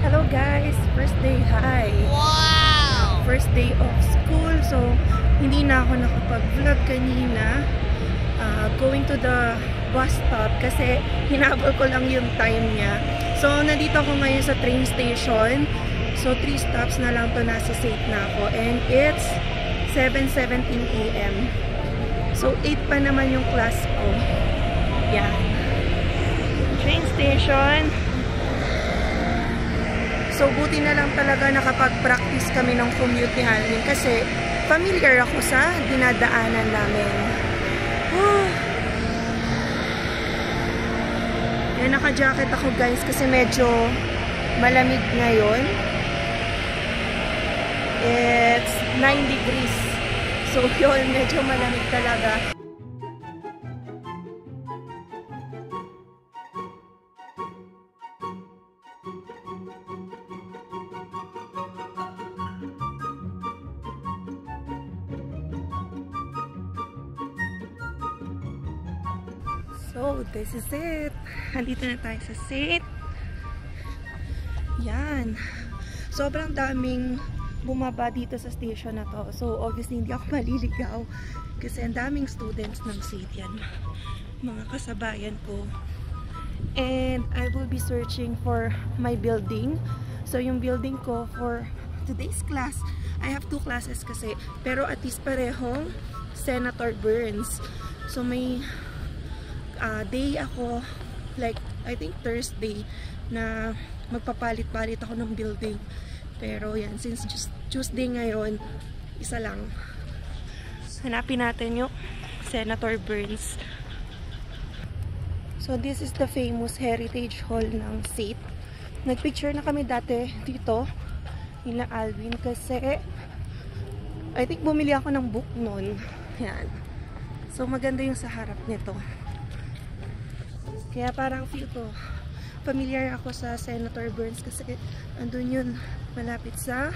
Hello guys! First day, hi! Wow! First day of school, so hindi na ako nakapag-vlog kanina. Going to the bus stop kasi hinabol ko lang yung time niya. So, nandito ako ngayon sa train station. So, 3 stops na lang to, nasa St. na ako. And it's 7:17 AM. So, 8 pa naman yung class ko. Yan. Train station. So, buti na lang talaga nakapag-practice kami ng commute ni Alvin kasi familiar ako sa dinadaanan namin. Yan, naka-jacket ako guys kasi medyo malamig ngayon. It's 9 degrees. So, yun, medyo malamig talaga. So, this is it. Andito na tayo sa St. Yan. Sobrang daming bumaba dito sa station na to. So, obviously, hindi ako maliligaw. Kasi ang daming students ng St. yan. Mga kasabayan ko. And I will be searching for my building. So, yung building ko for today's class, I have 2 classes kasi. Pero at least parehong Senator Burns. So, may day ako, like, I think Thursday, na magpapalit-palit ako ng building. Pero yan, since just Tuesday ngayon, isa lang. Hanapin natin yung Senator Burns. So, this is the famous Heritage Hall ng St. Nagpicture na kami dati dito, nila Alvin, kasi I think bumili ako ng book nun. Yan. So, maganda yung sa harap nito. Kaya parang feel ko, familiar ako sa Senator Burns kasi andun yun, malapit sa,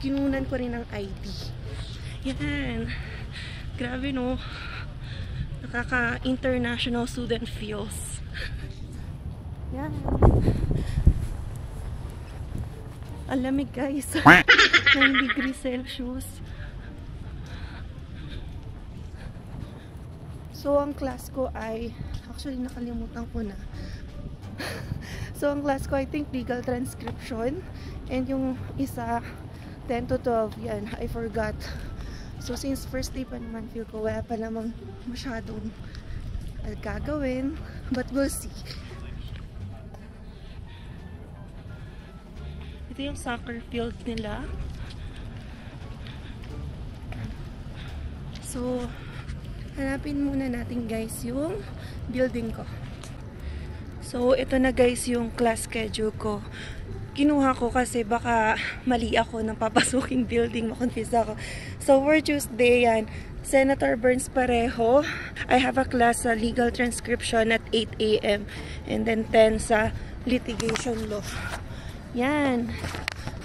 kinunan ko rin ng ID. Yan. Grabe no. Nakaka-international student feels. Yan. Ang lamig guys. 9 degrees Celsius. So, ang class ko ay, actually nakalimutan ko na. So, ang class ko I think legal transcription. And yung isa, 10 to 12, yan, I forgot. So, since first day pa naman, feel ko wala pa namang masyadong gagawin. But we'll see. Ito yung soccer field nila. So, hanapin muna natin guys yung building ko. So, ito na guys yung class schedule ko. Kinuha ko kasi baka mali ako ng papasuking building. Makonfuse ako. So, for Tuesday yan, Senator Burns pareho. I have a class sa legal transcription at 8 AM. And then 10 sa litigation law. Yan.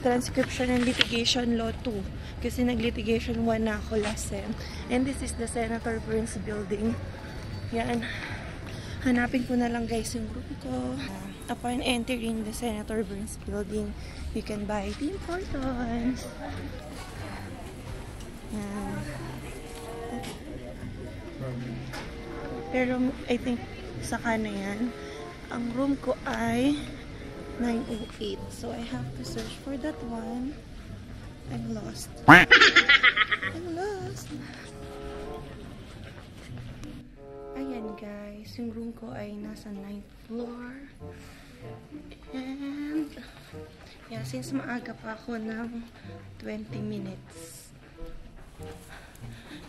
Transcription and litigation law 2. Kasi nag-litigation 1 na ako last sem. And this is the Senator Burns building. Yan. Hanapin ko na lang guys yung room ko. Upon entering the Senator Burns building, you can buy Tim Hortons. Yan. Pero I think saka na yan. Ang room ko ay 908. So I have to search for that one. I'm lost. I'm lost. Ayan guys, yung room ko ay nasa 9th floor. And yeah, since maaga pa ako ng 20 minutes.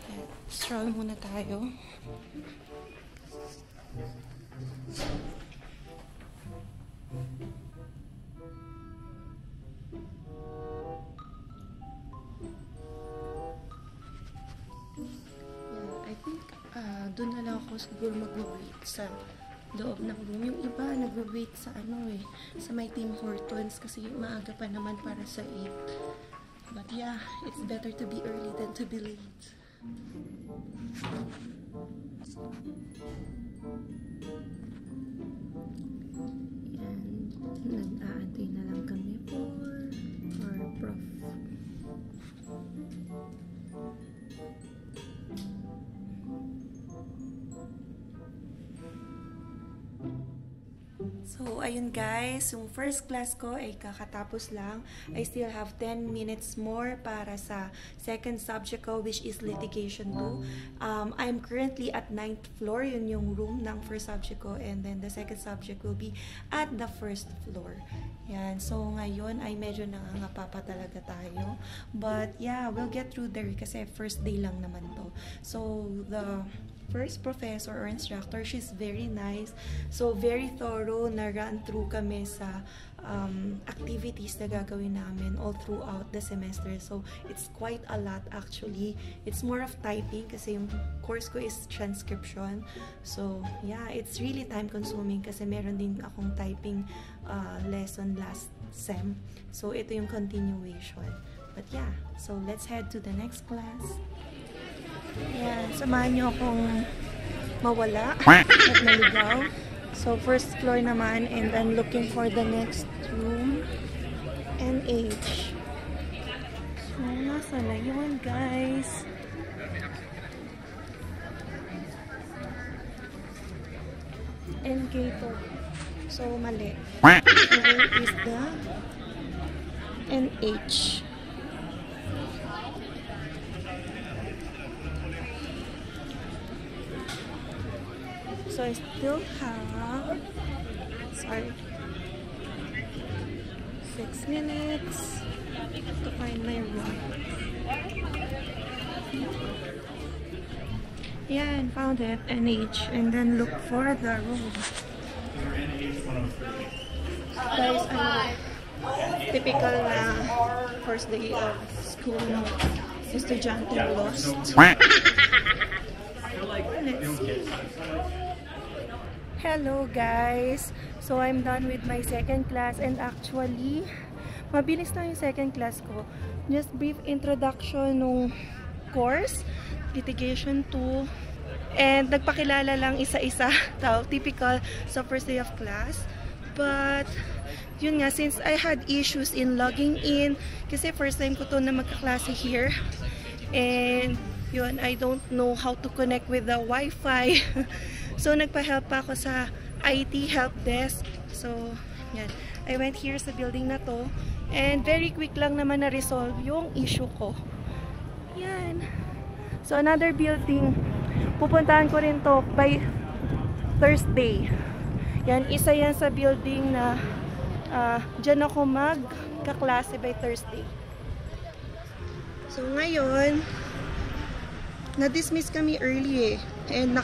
Yeah, stroll muna tayo. Doon na lang ako siguro mag-wait sa loob ng room. Yung iba nag-wait sa sa may Tim Hortons kasi maaga pa naman para sa 8. But yeah, it's better to be early than to be late. And Nag-aantay na lang kami for our prof. So, ayun guys, yung first class ko ay kakatapos lang. I still have 10 minutes more para sa second subject ko, which is litigation 2. I'm currently at 9th floor, yun yung room ng first subject ko, and then the second subject will be at the first floor. Yan, so ngayon ay medyo nangangapa pa talaga tayo. But yeah, we'll get through there kasi first day lang naman to. So, the first professor or instructor, she's very nice. So, very thorough na run through kami sa activities na gagawin namin all throughout the semester. So, it's quite a lot actually. It's more of typing kasi yung course ko is transcription. So, yeah, it's really time consuming kasi meron din akong typing lesson last sem. So, ito yung continuation. But yeah, so let's head to the next class. Yan, samahan niyo akong mawala at naligaw. So, first floor naman, and I'm looking for the next room. NH. So, nasa na yun, guys? NK to. So, mali. So, where is the NH? So I still have, 6 minutes to find my room. Yeah, and found it, NH, and then look for the room. Guys, typical na first day of school, no? Estudyante lost. Let's see. Hello guys! So I'm done with my second class, and actually mabilis na yung second class ko. Just brief introduction nung course, litigation 2, and nagpakilala lang isa-isa, typical sa first day of class. But yun nga, since I had issues in logging in, kasi first time ko to na magkaklase here, and yun, I don't know how to connect with the Wi-Fi. So, nagpa-help pa ako sa IT help desk. So, yan. I went here sa building na to. And very quick lang naman na-resolve yung issue ko. Yan. So, another building. Pupuntahan ko rin to by Thursday. Yan. Isa yan sa building na dyan ako magkaklase by Thursday. So, ngayon, na-dismiss kami early eh. And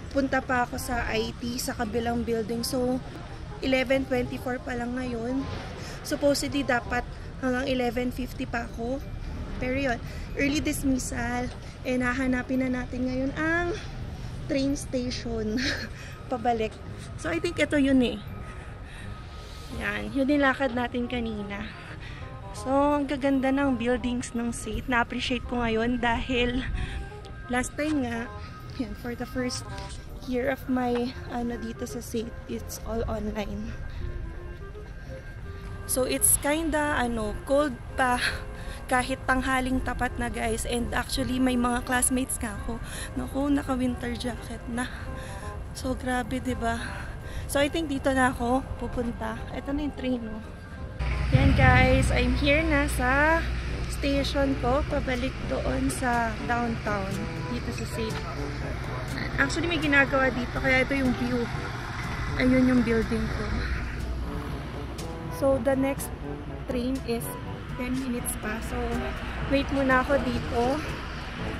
punta pa ako sa IT sa kabilang building. So, 11:24 pa lang ngayon. Supposedly, dapat hanggang 11:50 pa ako. Pero yun, early dismissal. And hahanapin na natin ngayon ang train station. Pabalik. So, I think ito yun eh. Yan. Yun nilakad natin kanina. So, ang gaganda ng buildings ng SAIT. Na-appreciate ko ngayon dahil last time nga, yan, for the first year of my dito sa SAIT, it's all online. So it's kinda cold pa kahit tanghaling tapat na guys, and actually may mga classmates ka ako. Naku, naka winter jacket na. So grabe, 'di ba? So I think dito na ako pupunta. Ito na yung train, no. Yan guys, I'm here na sa station ko, pabalik doon sa downtown dito sa SAIT. Actually, may ginagawa dito, kaya ito yung view. Ayun yung building ko. So, the next train is 10 minutes pa. So, wait muna ako dito.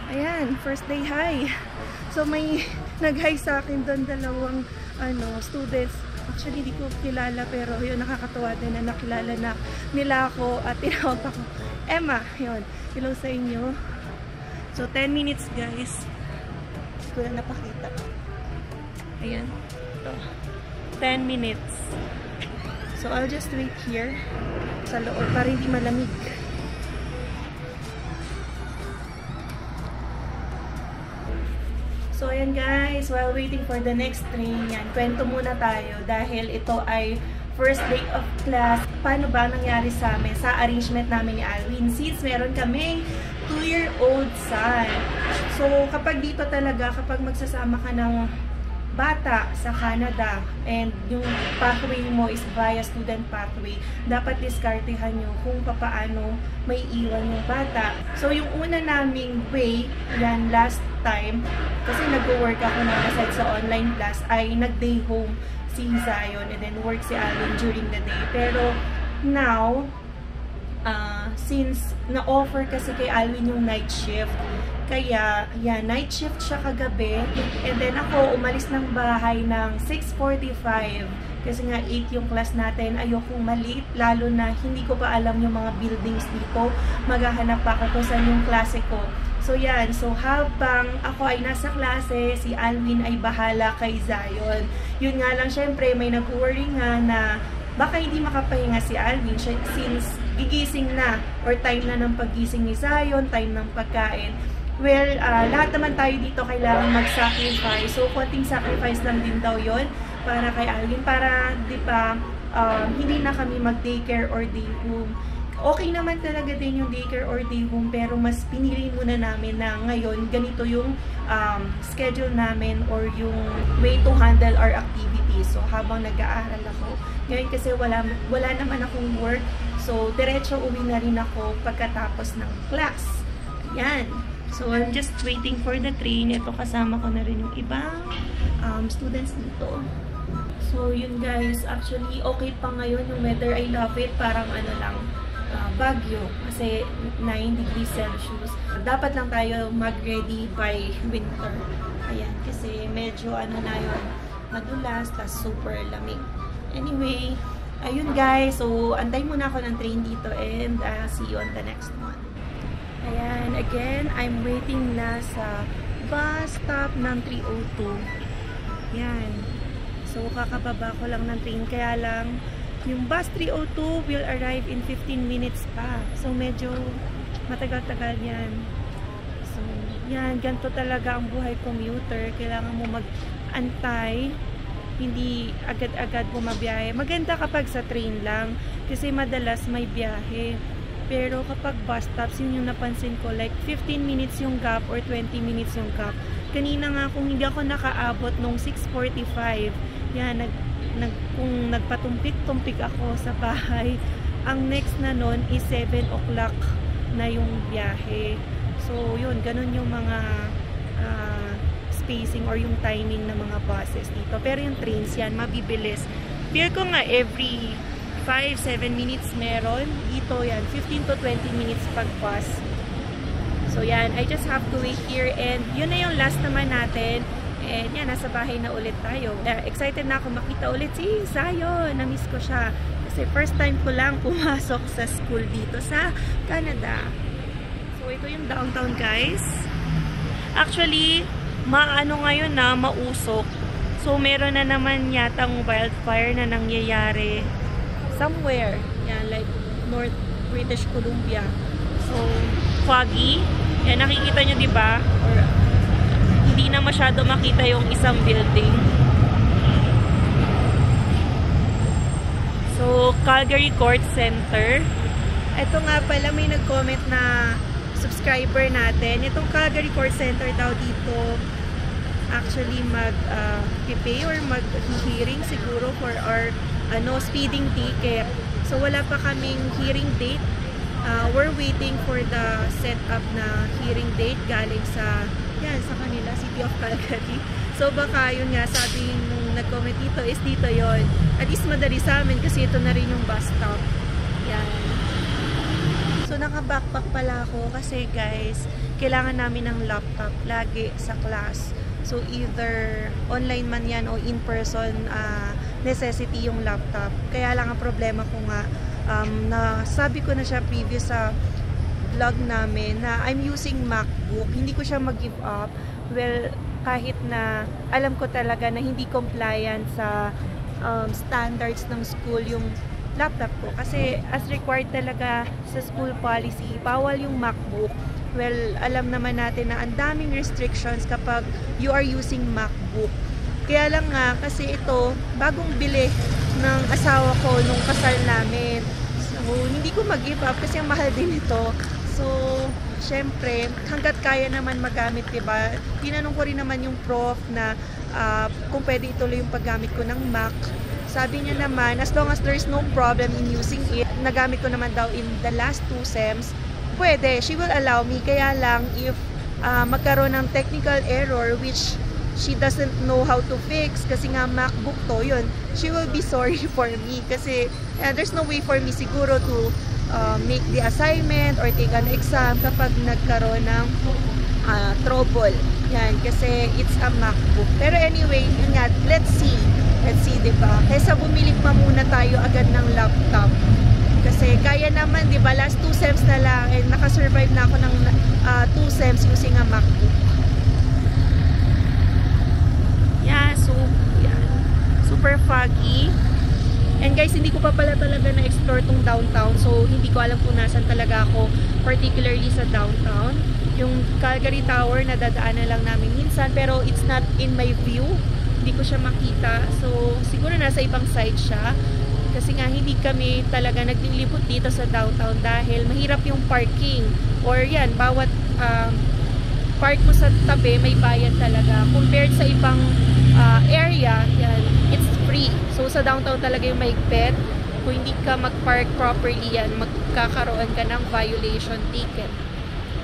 Ayan, first day hi. So, may nag-hi sa akin doon, dalawang students. Actually, di ko kilala, pero yun, nakakatuwa din na nakilala na nila ako at tinawag ako. Emma, yun. Hello sa inyo. So, 10 minutes guys. Ko na napakita. Ayan. Ito. 10 minutes. So, I'll just wait here sa loob para hindi malamig. So, ayan guys. While waiting for the next train, yan. Kwento muna tayo dahil ito ay first day of class, paano ba nangyari sa amin, sa arrangement namin ni Alwin. Since meron kaming 2-year-old son. So, kapag dito talaga, kapag magsasama ka ng bata sa Canada and yung pathway mo is via student pathway, dapat diskartehan nyo kung papaano may iwan yung bata. So, yung una naming way, yan last time, kasi nag-work ako na aside sa online class, ay nag-day home si Zion and then work si Alvin during the day. Pero now, since na-offer kasi kay Alvin yung night shift, kaya, yan, night shift siya kagabi. And then ako, umalis ng bahay ng 6:45. Kasi nga, 8 yung class natin. Ayokong maliit, lalo na hindi ko pa alam yung mga buildings dito. Maghahanap pa ako kung saan yung klase ko. So, yan. So, habang ako ay nasa klase, si Alwin ay bahala kay Zion. Yun nga lang, syempre, may nag-worry nga na baka hindi makapahinga si Alvin since gigising na or time na ng paggising ni Zion, time ng pagkain. Well, lahat naman tayo dito kailangan mag-sacrifice. So, konting sacrifice lang din daw yon para kay Alvin. Para, di ba, hindi na kami mag-daycare or day home. Okay naman talaga din yung daycare or day home, pero mas pinili muna namin na ngayon, ganito yung schedule namin or yung way to handle our activities. So, habang nag-aaral ako, ngayon kasi wala naman akong work. So, diretso uwi na rin ako pagkatapos ng class. Ayan. So, I'm just waiting for the train. Ito, kasama ko na rin yung ibang students dito. So, yun guys. Actually, okay pa ngayon yung weather. I love it. Parang ano lang, Baguio. Kasi 9 degrees Celsius. Dapat lang tayo mag-ready by winter. Ayan. Kasi medyo ano na yun, madulas, tas super lamig. Anyway, ayun guys. So, antay muna ako ng train dito and see you on the next one. Ayan, again, I'm waiting na sa bus stop ng 302. Yan. So, kakababa ko lang ng train. Kaya lang, yung bus 302 will arrive in 15 minutes pa. So, medyo matagal-tagal yan. So, yan. Ganito talaga ang buhay commuter. Kailangan mo mag-antay. Hindi agad-agad bumabiyahe. Maganda kapag sa train lang. Kasi madalas may biyahe. Pero kapag bus stops, yun yung napansin ko, like 15 minutes yung gap or 20 minutes yung gap. Kanina nga, kung hindi ako nakaabot nung 6:45, yan, kung nagpatumpik-tumpik ako sa bahay, ang next na nun is 7 o'clock na yung biyahe. So, yun, ganun yung mga spacing or yung timing ng mga buses dito. Pero yung trains yan, mabibilis. Feel ko nga every 5-7 minutes meron. Dito yan, 15 to 20 minutes pag bus. So yan, I just have to wait here and yun na yung last naman natin. And yan, nasa bahay na ulit tayo. Excited na ako makita ulit si Zion. Na-miss ko siya. Kasi first time ko lang pumasok sa school dito sa Canada. So ito yung downtown guys. Actually, maano ngayon na, mausok. So meron na naman yatang wildfire na nangyayari somewhere, yan, like North British Columbia. So, foggy. Yan, nakikita nyo, diba? Or, hindi na masyado makita yung isang building. So, Calgary Court Center. Ito nga pala, may nag-comment na subscriber natin. Itong Calgary Court Center daw dito, actually mag-pay or mag-hearing siguro for our speeding ticket. So, wala pa kaming hearing date. We're waiting for the setup na hearing date galing sa, yan, sa kanila, City of Calgary. So, baka yun nga, sabi nung nag-comment dito is dito yon. At least madali sa amin kasi ito na rin yung bus stop. Yan. So, naka-backpack pala ako kasi guys, kailangan namin ng laptop lagi sa class. So, either online man yan o in-person necessity yung laptop. Kaya lang ang problema ko nga, sabi ko na siya previous sa vlog namin na I'm using MacBook. Hindi ko siya mag-give up. Well, kahit na alam ko talaga na hindi compliant sa standards ng school yung laptop ko. Kasi as required talaga sa school policy, bawal yung MacBook. Well, alam naman natin na ang daming restrictions kapag you are using MacBook. Kaya lang nga, kasi ito, bagong bili ng asawa ko nung kasal namin. So, hindi ko mag-give up kasi ang mahal din ito. So, syempre, hanggat kaya naman magamit, diba? Tinanong ko rin naman yung prof na kung pwede ituloy yung paggamit ko ng Mac. Sabi niya naman, as long as there is no problem in using it, nagamit ko naman daw in the last 2 sems, pwede, she will allow me. Kaya lang, if magkaroon ng technical error, which she doesn't know how to fix, kasi nga MacBook to, yun, she will be sorry for me. Kasi there's no way for me siguro to make the assignment or take an exam kapag nagkaroon ng trouble. Yan, kasi it's a MacBook. Pero anyway, yun nga, let's see. Let's see, diba? Kaysa bumili pa muna tayo agad ng laptop. Kasi kaya naman, diba? Last 2 sems na lang and nakasurvive na ako ng 2 sems using a MacBook. Yeah, so, yeah. Super foggy. And guys, hindi ko pa pala talaga na-explore tong downtown. So, hindi ko alam kung nasan talaga ako, particularly sa downtown. Yung Calgary Tower, nadadaanan lang namin minsan, pero it's not in my view. Hindi ko siya makita. So, siguro nasa ibang side siya. Kasi nga, hindi kami talaga naglilibot dito sa downtown dahil mahirap yung parking. Or yan, bawat park mo sa tabi, may bayad talaga. Compared sa ibang area, yan, it's free. So, sa downtown talaga yung mahigpit. Kung hindi ka mag-park properly yan, magkakaroon ka ng violation ticket.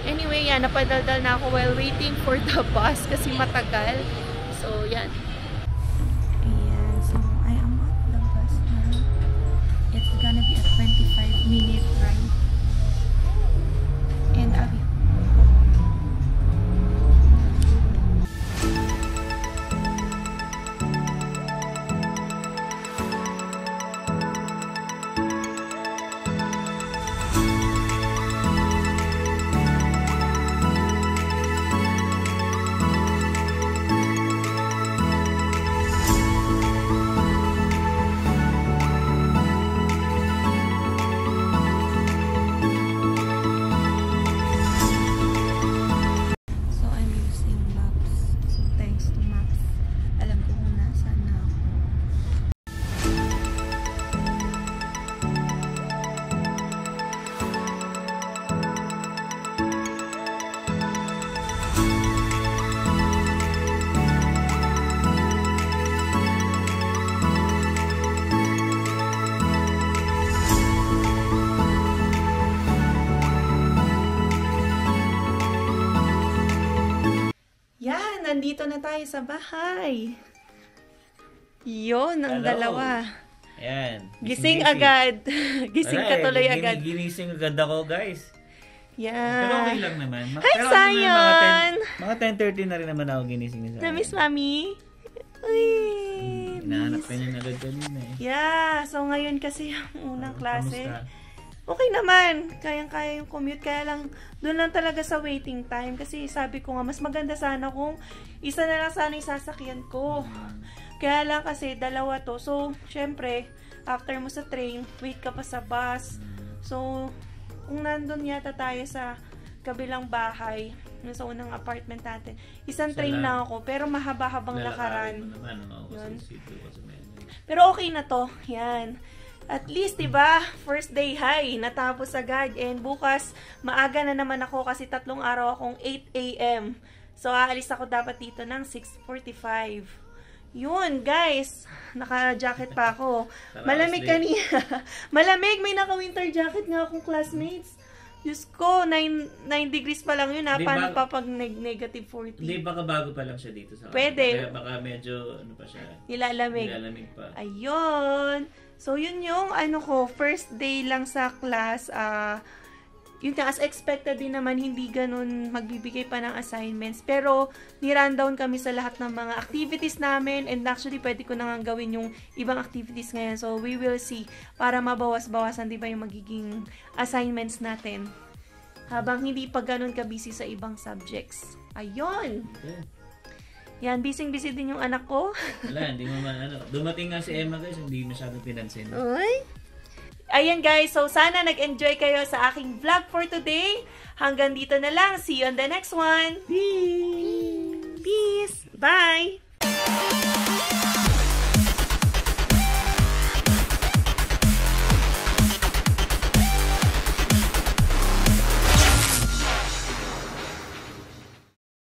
Anyway, yan, napadaldal na ako while waiting for the bus kasi matagal. So, yan. Ayan, so I am at the bus now. It's gonna be a 25-minute ride. And I'll be nandito na tayo sa bahay. Yun, ang dalawa. Ayan. Gising agad. Gising ka tuloy agad. Ginising agad ako, guys. Yeah. Pero okay lang naman. Hi, Sayon! Mga 10:30 na rin naman ako ginising ni Sayon. Na-miss Mami? Uy, hinahanap ka niya agad kanina eh. Yeah. So, ngayon kasi yung unang klase. Kamusta? Okay naman. Kayang-kaya yung commute. Kaya lang, doon lang talaga sa waiting time. Kasi sabi ko nga, mas maganda sana kung isa na lang sana yung sasakyan ko. Kaya lang kasi dalawa to. So, syempre, after mo sa train, wait ka pa sa bus. So, kung nandun yata tayo sa kabilang bahay, sa unang apartment natin, isang train lang ako. Pero mahaba-habang lakaran. Pero okay na to. Yan. At least, diba, first day high, natapos agad. And bukas, maaga na naman ako kasi 3 araw akong 8 AM. So, aalis ako dapat dito ng 6:45. Yun, guys. Naka-jacket pa ako. Malamig kanina. Malamig, may naka-winter jacket nga akong classmates. Diyos ko, 9 degrees pa lang yun ha. Paano pa pag negative 40? Hindi, baka bago pa lang siya dito sa pwede. Kaya baka medyo, ano pa siya? Nilalamig. Nilalamig pa. Ayun. So, yun yung, first day lang sa class. Yun nga, as expected din naman, hindi ganun magbibigay pa ng assignments. Pero, ni-rundown kami sa lahat ng mga activities namin. And actually, pwede ko na nga gawin yung ibang activities ngayon. So, we will see. Para mabawas-bawasan, di ba, yung magiging assignments natin. Habang hindi pa ganun ka-busy sa ibang subjects. Ayun! Okay. Yan, busy-busy din yung anak ko. Wala, hindi mo dumating nga si Emma, guys, hindi masyadong pinansin. Uy! Ayan guys, so sana nag-enjoy kayo sa aking vlog for today. Hanggang dito na lang. See you on the next one. Peace! Peace! Bye! Bye!